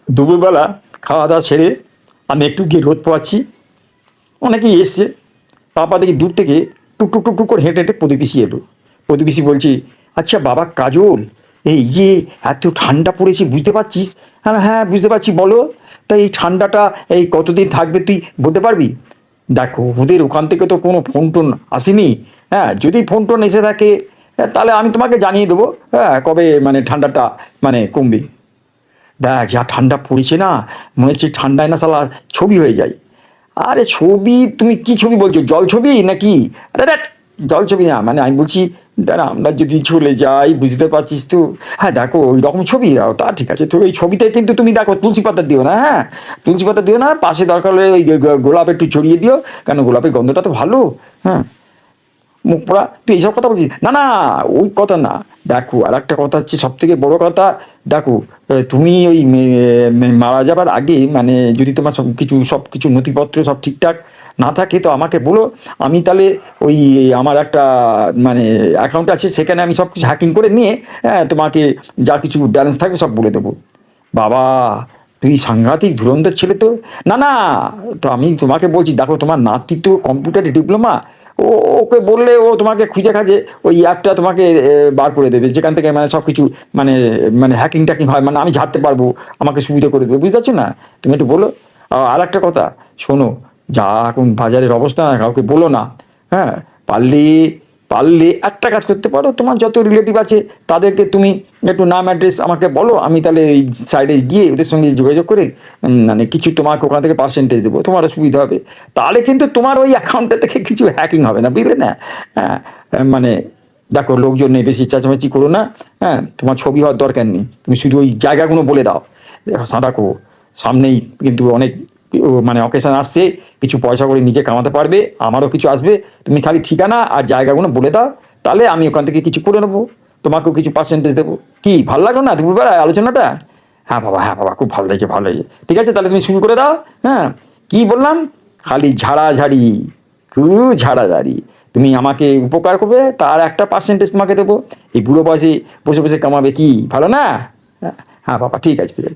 দুপুরবেলা খাওয়া দাওয়া ছেড়ে আমি একটু গিয়ে রোদ পোয়াচ্ছি। অনেকেই এসছে। তারপর দেখি দূর থেকে টুক টুক টুক টুক করে হেঁটে হেঁটে প্রতিবেশী এলো। প্রতিবেশী বলছি, আচ্ছা বাবা কাজল, এই যে এত ঠান্ডা পড়েছে বুঝতে পারছিস? হ্যাঁ হ্যাঁ বুঝতে পারছি, বলো। তা এই ঠান্ডাটা এই কতদিন থাকবে তুই বলতে পারবি? দেখো ওদের ওখান থেকে তো কোনো ফোন টোন আসেনি। হ্যাঁ, যদি ফোন টোন এসে থাকে তাহলে আমি তোমাকে জানিয়ে দেবো হ্যাঁ কবে মানে ঠান্ডাটা মানে কমবে। দেখ যা ঠান্ডা পড়েছে না, মনে হচ্ছে ঠান্ডায় না শালা ছবি হয়ে যায়। আরে ছবি, তুমি কি ছবি বলছো? জল ছবি নাকি? আরে দেখ, জল ছবি না, মানে আমি বলছি দাঁড়া আমরা যদি চলে যাই, বুঝতে পারছিস তো। হ্যাঁ দেখো ওই রকম ছবি দাও, তা ঠিক আছে। তো এই ছবিতে কিন্তু তুমি দেখো তুলসী পাতা দিও না, হ্যাঁ তুলসী পাতা দিও না, পাশে দরকার হলে ওই গোলাপ একটু ছড়িয়ে দিও, কেন গোলাপের গন্ধটা তো ভালো। হ্যাঁ, মুখ পোড়া তুই এইসব কথা বলছিস? না না, ওই কথা না। দেখো আর একটা কথা হচ্ছে, সব থেকে বড় কথা, দেখো তুমি ওই মারা যাবার আগে মানে যদি তোমার সব কিছু নথিপত্র সব ঠিকঠাক না থাকে তো আমাকে বলো। আমি তাহলে ওই আমার একটা মানে অ্যাকাউন্ট আছে, সেখানে আমি সব কিছু হ্যাকিং করে নিয়ে হ্যাঁ তোমাকে যা কিছু ব্যালেন্স থাকবে সব বলে দেবো। বাবা, তুই সাংঘাতিক ধুরন্ধর ছেলে তো। না না, তো আমি তোমাকে বলছি, দেখো তোমার নাতি তো কম্পিউটারে ডিপ্লোমা, ও ওকে বললে ও তোমাকে খুঁজে খাজে ওই অ্যাপটা তোমাকে বার করে দেবে, যেখান থেকে মানে সব কিছু মানে মানে হ্যাকিং ট্যাকিং হয়, মানে আমি ঝাড়তে পারবো, আমাকে সুবিধা করে দেবে, বুঝতে পারছো না? তুমি একটু বলো। আর একটা কথা শোনো, যা এখন বাজারের অবস্থা না, কাউকে বলো না। হ্যাঁ, পারলে পারলে একটা কাজ করতে পারো, তোমার যত রিলেটিভ আছে তাদেরকে তুমি একটু নাম অ্যাড্রেস আমাকে বলো, আমি তাহলে এই সাইডে গিয়ে ওদের সঙ্গে যোগাযোগ করে মানে কিছু তোমাকে ওখান থেকে পার্সেন্টেজ দেবো, তোমারও সুবিধা হবে। তাহলে কিন্তু তোমার ওই অ্যাকাউন্টটা থেকে কিছু হ্যাকিং হবে না, বুঝলে না? হ্যাঁ, মানে দেখো লোকজন নেই, বেশি চেঁচামেচি করো না। হ্যাঁ, তোমার ছবি হওয়ার দরকার নেই, তুমি শুধু ওই জায়গাগুলো বলে দাও। দেখো সামনেই কিন্তু অনেক মানে অকেশন আসছে, কিছু পয়সা করে নিজে কামাতে পারবে, আমারও কিছু আসবে। তুমি খালি ঠিকানা আর জায়গাগুলো বলে দাও, তাহলে আমি ওখান থেকে কিছু করে নেবো, তোমাকেও কিছু পার্সেন্টেজ দেবো। কি ভালো লাগলো না দুপুরবেলায় আলোচনাটা? হ্যাঁ বাবা, হ্যাঁ বাবা, খুব ভালো লেগেছে, ভালো লেগেছে। ঠিক আছে, তাহলে তুমি শুরু করে দাও। হ্যাঁ, কি বললাম? খালি ঝাড়াঝাড়ি, খুব ঝাড়াঝাড়ি। তুমি আমাকে উপকার করবে, তার একটা পার্সেন্টেজ তোমাকে দেবো। এই বুড়ো বয়সে বসে বসে কামাবে, কি ভালো না? হ্যাঁ হ্যাঁ বাবা, ঠিক আছে ঠিক আছে।